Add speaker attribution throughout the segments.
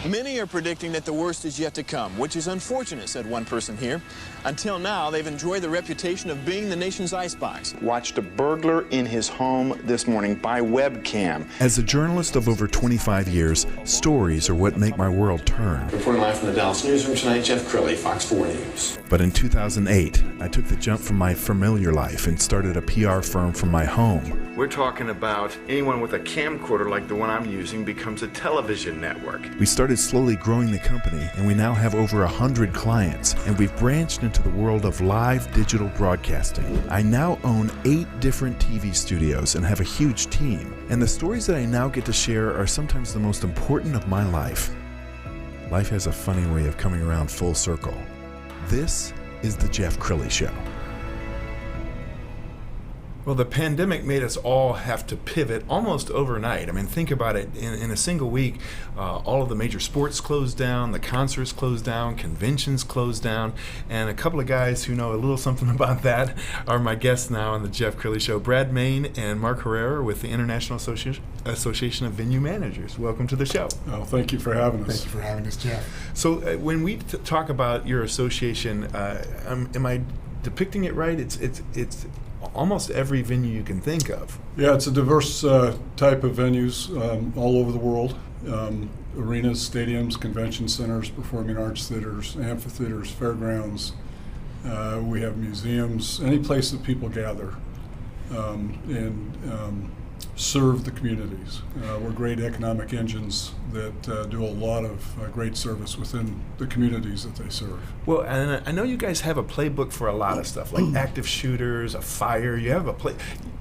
Speaker 1: Many are predicting that the worst is yet to come, which is unfortunate, said one person here. Until now, they've enjoyed the reputation of being the nation's icebox.
Speaker 2: Watched a burglar in his home this morning by webcam.
Speaker 3: As a journalist of over 25 years, stories are what make my world turn.
Speaker 1: Reporting live from the Dallas newsroom tonight, Jeff Crilley, Fox 4 News.
Speaker 3: But in 2008, I took the jump from my familiar life and started a PR firm from my home.
Speaker 2: We're talking about anyone with a camcorder like the one I'm using becomes a television network.
Speaker 3: We started slowly growing the company, and we now have over 100 clients, and we've branched into the world of live digital broadcasting. I now own 8 different TV studios and have a huge team, and the stories that I now get to share are sometimes the most important of my life. Life has a funny way of coming around full circle. This is The Jeff Crilley Show. Well, the pandemic made us all have to pivot almost overnight. I mean, think about it. In a single week, all of the major sports closed down, the concerts closed down, conventions closed down, and a couple of guys who know a little something about that are my guests now on the Jeff Crilley Show. Brad Mayne and Mark Herrera with the International Association of Venue Managers. Welcome to the show.
Speaker 4: Oh, thank you for having us.
Speaker 5: Thank you for having us, Jeff.
Speaker 3: So when we talk about your association, am I depicting it right? It's almost every venue you can think of.
Speaker 4: Yeah, it's a diverse type of venues all over the world. Arenas, stadiums, convention centers, performing arts theaters, amphitheaters, fairgrounds. We have museums, any place that people gather and serve the communities. We're great economic engines that do a lot of great service within the communities that they serve.
Speaker 3: Well, and I know you guys have a playbook for a lot of stuff, like active shooters, a fire. You have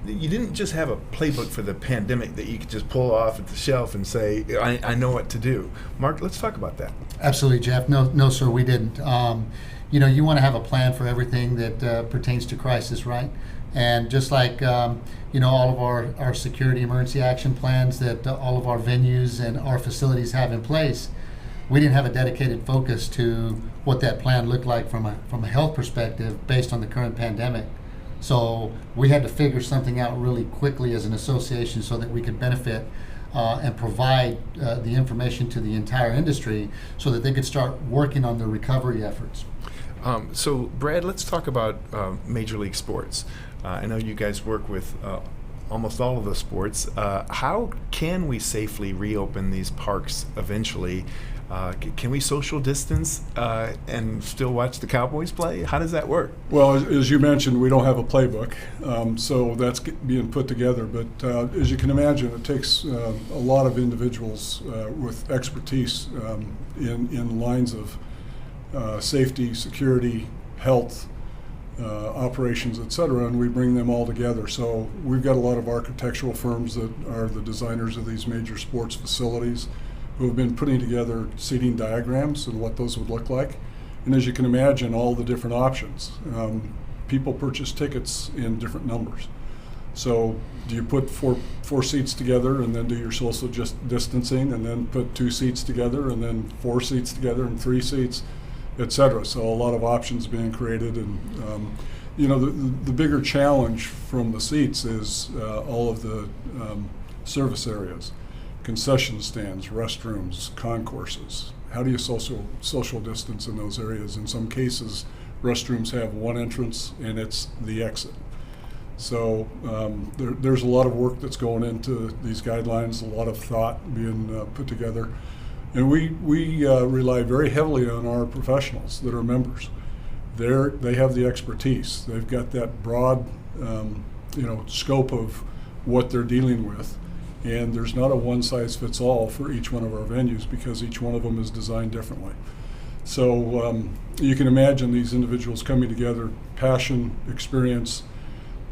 Speaker 3: you didn't just have a playbook for the pandemic that you could just pull off at the shelf and say, I know what to do. Mark, let's talk about that.
Speaker 5: Absolutely, Jeff. No, sir, we didn't. You want to have a plan for everything that pertains to crisis, right? And just like all of our security emergency action plans that all of our venues and our facilities have in place, we didn't have a dedicated focus to what that plan looked like from a health perspective based on the current pandemic. So we had to figure something out really quickly as an association so that we could benefit and provide the information to the entire industry so that they could start working on the recovery efforts.
Speaker 3: So, Brad, let's talk about Major League Sports. I know you guys work with almost all of the sports. How can we safely reopen these parks eventually? Can we social distance and still watch the Cowboys play? How does that work?
Speaker 4: Well, as you mentioned, we don't have a playbook, so that's being put together. But as you can imagine, it takes a lot of individuals with expertise in lines of safety, security, health, operations, et cetera, and we bring them all together. So we've got a lot of architectural firms that are the designers of these major sports facilities who have been putting together seating diagrams and what those would look like. And as you can imagine, all the different options. People purchase tickets in different numbers. So do you put four seats together and then do your social distancing and then put 2 seats together and then 4 seats together and 3 seats, et cetera. So a lot of options being created, and the bigger challenge from the seats is all of the service areas, concession stands, restrooms, concourses. How do you social distance in those areas? In some cases, restrooms have one entrance and it's the exit. So there's a lot of work that's going into these guidelines, a lot of thought being put together. And we rely very heavily on our professionals that are members. They have the expertise. They've got that broad, scope of what they're dealing with. And there's not a one-size-fits-all for each one of our venues because each one of them is designed differently. So you can imagine these individuals coming together, passion, experience.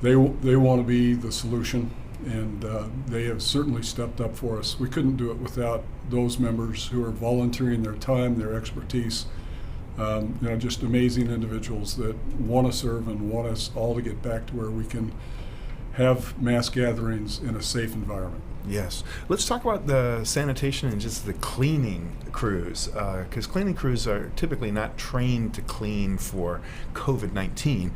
Speaker 4: They want to be the solution. And they have certainly stepped up for us. We couldn't do it without those members who are volunteering their time, their expertise. Just amazing individuals that want to serve and want us all to get back to where we can have mass gatherings in a safe environment.
Speaker 3: Yes. Let's talk about the sanitation and just the cleaning crews, because cleaning crews are typically not trained to clean for COVID-19.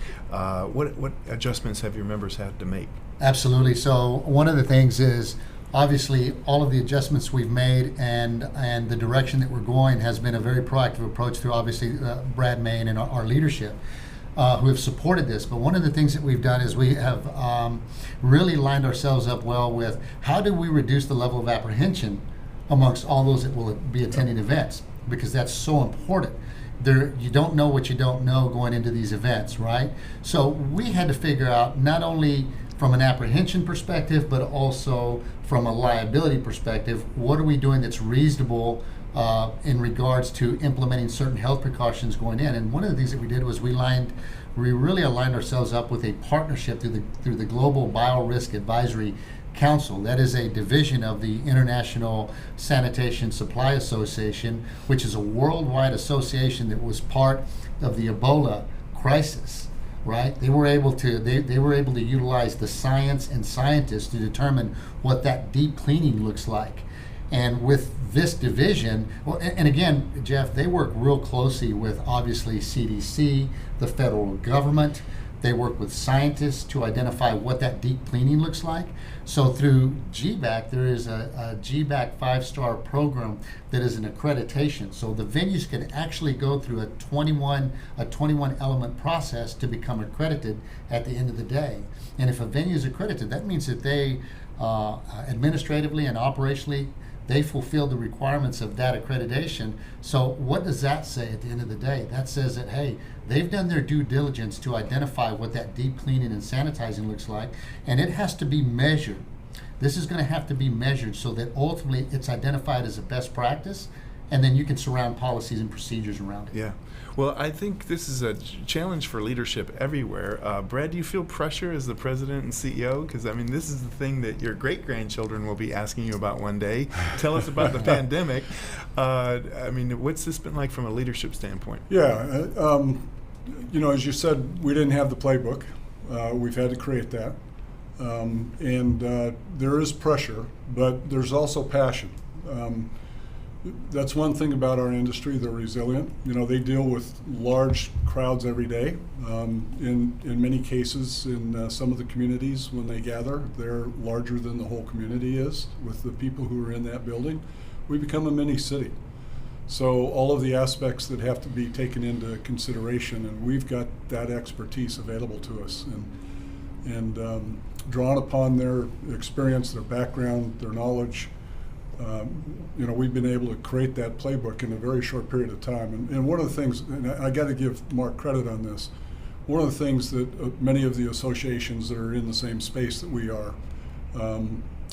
Speaker 3: What adjustments have your members had to make?
Speaker 5: Absolutely. So one of the things is obviously all of the adjustments we've made and the direction that we're going has been a very proactive approach through obviously Brad Mayne and our leadership. Who have supported this. But one of the things that we've done is we have really lined ourselves up well with how do we reduce the level of apprehension amongst all those that will be attending events, because that's so important. You don't know what you don't know going into these events, right? So we had to figure out not only from an apprehension perspective, but also from a liability perspective, what are we doing that's reasonable in regards to implementing certain health precautions going in. And one of the things that we did was we really aligned ourselves up with a partnership through the Global Biorisk Advisory Council. That is a division of the International Sanitation Supply Association, which is a worldwide association that was part of the Ebola crisis. Right? They were able to utilize the science and scientists to determine what that deep cleaning looks like. And with this division, and again, Jeff, they work real closely with obviously CDC, the federal government. They work with scientists to identify what that deep cleaning looks like. So through GBAC, there is a GBAC 5-star program that is an accreditation. So the venues can actually go through a 21 element process to become accredited at the end of the day. And if a venue is accredited, that means that they administratively and operationally, they fulfill the requirements of that accreditation. So what does that say at the end of the day? That says that, hey, they've done their due diligence to identify what that deep cleaning and sanitizing looks like, and it has to be measured. This is going to have to be measured so that ultimately it's identified as a best practice, and then you can surround policies and procedures around it.
Speaker 3: Yeah. Well, I think this is a challenge for leadership everywhere. Brad, do you feel pressure as the president and CEO? Because, I mean, this is the thing that your great-grandchildren will be asking you about one day. Tell us about the pandemic. I mean, what's this been like from a leadership standpoint?
Speaker 4: Yeah. As you said, we didn't have the playbook. We've had to create that. And there is pressure, but there's also passion. That's one thing about our industry. They're resilient. They deal with large crowds every day. In many cases, in some of the communities, when they gather, they're larger than the whole community is with the people who are in that building. We become a mini city. So all of the aspects that have to be taken into consideration, and we've got that expertise available to us, and drawn upon their experience, their background, their knowledge. We've been able to create that playbook in a very short period of time. And one of the things, and I got to give Mark credit on this, one of the things that many of the associations that are in the same space that we are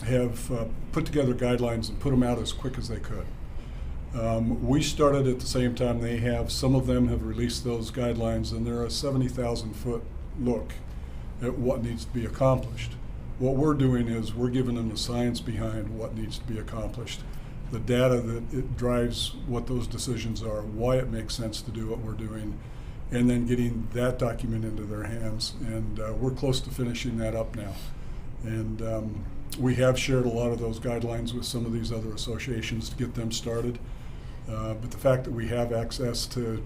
Speaker 4: have put together guidelines and put them out as quick as they could. We started at the same time they have. Some of them have released those guidelines, and they're a 70,000-foot look at what needs to be accomplished. What we're doing is we're giving them the science behind what needs to be accomplished, the data that it drives what those decisions are, why it makes sense to do what we're doing, and then getting that document into their hands. And we're close to finishing that up now. And we have shared a lot of those guidelines with some of these other associations to get them started. But the fact that we have access to,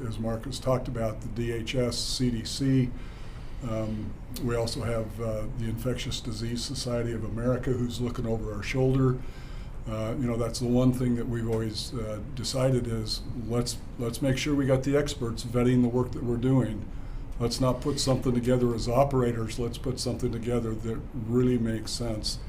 Speaker 4: as Mark has talked about, the DHS, CDC, we also have the Infectious Disease Society of America, who's looking over our shoulder. That's the one thing that we've always decided is let's make sure we got the experts vetting the work that we're doing. Let's not put something together as operators. Let's put something together that really makes sense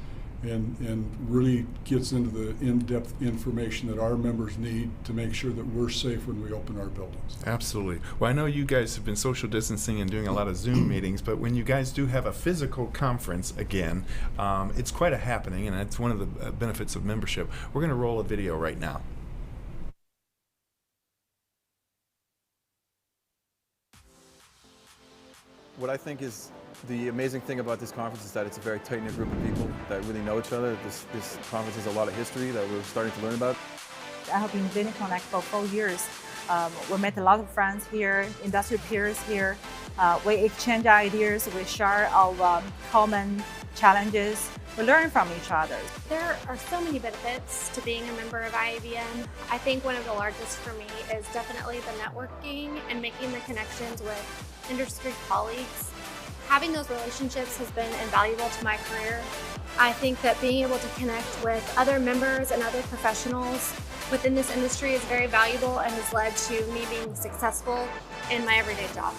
Speaker 4: and really gets into the in-depth information that our members need to make sure that we're safe when we open our buildings.
Speaker 3: Absolutely. Well, I know you guys have been social distancing and doing a lot of Zoom meetings, but when you guys do have a physical conference again, it's quite a happening, and it's one of the benefits of membership. We're going to roll a video right now.
Speaker 1: What I think is the amazing thing about this conference is that it's a very tight-knit group of people that really know each other. This conference has a lot of history that we're starting to learn about.
Speaker 6: I have been in Connect for 4 years. We met a lot of friends here, industry peers here. We exchange ideas, we share our common challenges, We learn from each other.
Speaker 7: There are so many benefits to being a member of IAVM. I think one of the largest for me is definitely the networking and making the connections with industry colleagues. Having those relationships has been invaluable to my career. I think that being able to connect with other members and other professionals within this industry is very valuable and has led to me being successful in my everyday job.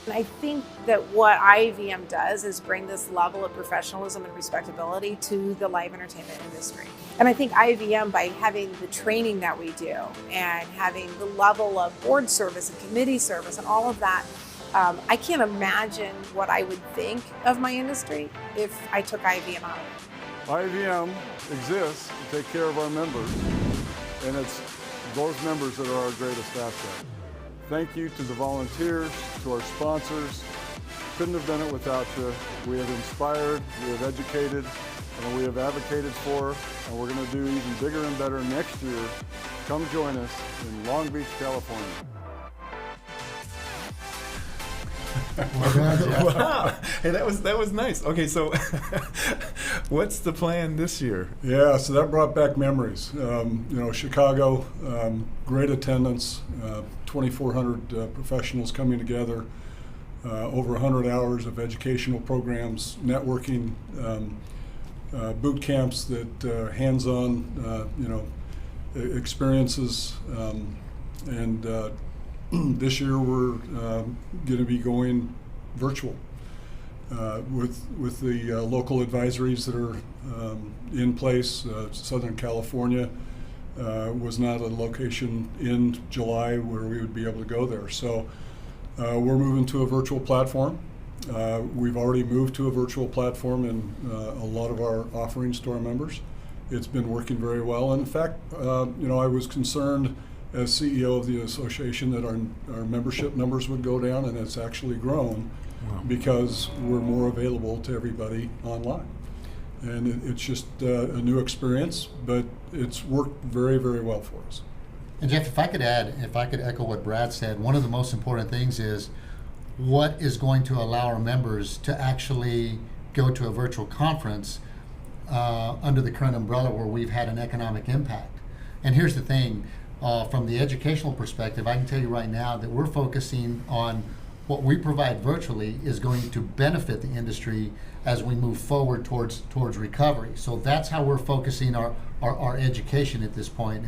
Speaker 8: I think that what IAVM does is bring this level of professionalism and respectability to the live entertainment industry. And I think IAVM, by having the training that we do and having the level of board service and committee service and all of that, I can't imagine what I would think of my industry if I took IAVM out of it.
Speaker 9: IAVM exists to take care of our members, and it's those members that are our greatest asset. Thank you to the volunteers, to our sponsors. Couldn't have done it without you. We have inspired, we have educated, and we have advocated for, and we're going to do even bigger and better next year. Come join us in Long Beach, California.
Speaker 3: Wow. Hey, that was nice. Okay, so what's the plan this year?
Speaker 4: Yeah, so that brought back memories. Chicago, great attendance, 2,400 professionals coming together, over 100 hours of educational programs, networking, boot camps that hands-on, experiences, and this year we're going to be going virtual with the local advisories that are in place. Southern California was not a location in July where we would be able to go there. So we're moving to a virtual platform. We've already moved to a virtual platform in a lot of our offerings to our members. It's been working very well. And in fact, I was concerned as CEO of the association that our membership numbers would go down, and it's actually grown. Wow. Because we're more available to everybody online. And it's just a new experience, but it's worked very, very well for us.
Speaker 5: And Jeff, if I could echo what Brad said, one of the most important things is what is going to allow our members to actually go to a virtual conference under the current umbrella where we've had an economic impact. And here's the thing, from the educational perspective, I can tell you right now that we're focusing on what we provide virtually is going to benefit the industry as we move forward towards recovery. So that's how we're focusing our education at this point.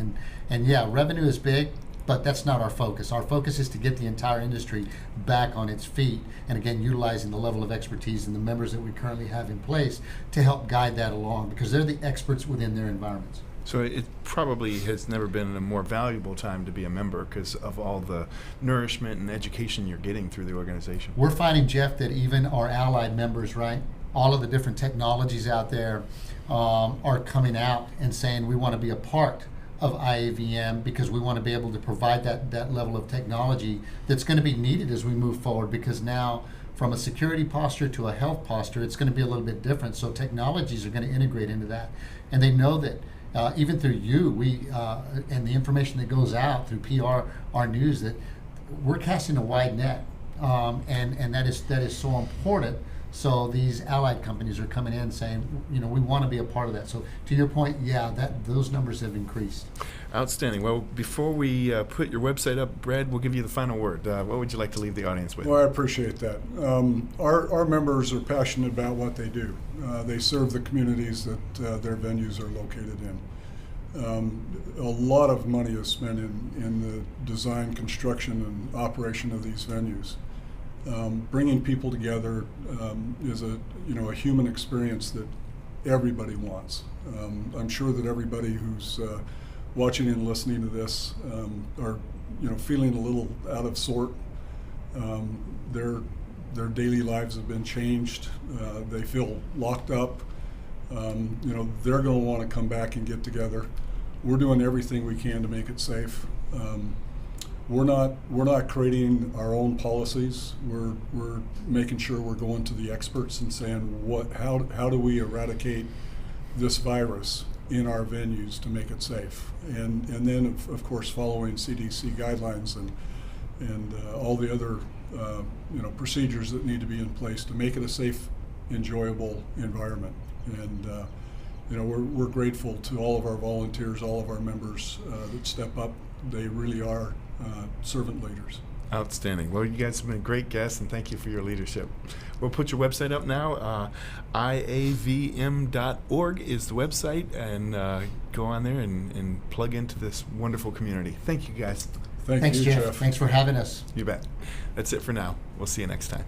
Speaker 5: And yeah, revenue is big, but that's not our focus. Our focus is to get the entire industry back on its feet, and again, utilizing the level of expertise and the members that we currently have in place to help guide that along, because they're the experts within their environments.
Speaker 3: So it probably has never been a more valuable time to be a member because of all the nourishment and education you're getting through the organization.
Speaker 5: We're finding, Jeff, that even our allied members, right, all of the different technologies out there are coming out and saying we want to be a part of IAVM because we want to be able to provide that level of technology that's going to be needed as we move forward, because now from a security posture to a health posture, it's going to be a little bit different. So technologies are going to integrate into that. And they know that even through you, and the information that goes out through PR, our news, that we're casting a wide net, and that is so important. So these allied companies are coming in saying, we want to be a part of that. So to your point, yeah, those numbers have increased.
Speaker 3: Outstanding. Well, before we put your website up, Brad, we'll give you the final word. What would you like to leave the audience with?
Speaker 4: Well, I appreciate that. Our members are passionate about what they do. They serve the communities that their venues are located in. A lot of money is spent in the design, construction, and operation of these venues. Bringing people together is a human experience that everybody wants. I'm sure that everybody who's watching and listening to this are feeling a little out of sort. Their daily lives have been changed. They feel locked up. They're going to want to come back and get together. We're doing everything we can to make it safe. We're not creating our own policies. We're making sure we're going to the experts and saying how do we eradicate this virus in our venues to make it safe, and then of course following CDC guidelines and all the other procedures that need to be in place to make it a safe, enjoyable environment. And we're grateful to all of our volunteers, all of our members that step up. They really are servant leaders.
Speaker 3: Outstanding. Well, you guys have been great guests, and thank you for your leadership. We'll put your website up now. IAVM.org is the website, and go on there and plug into this wonderful community. Thank you, guys.
Speaker 4: Thanks,
Speaker 5: Jeff.
Speaker 4: Jeff.
Speaker 5: Thanks for having us.
Speaker 3: You bet. That's it for now. We'll see you next time.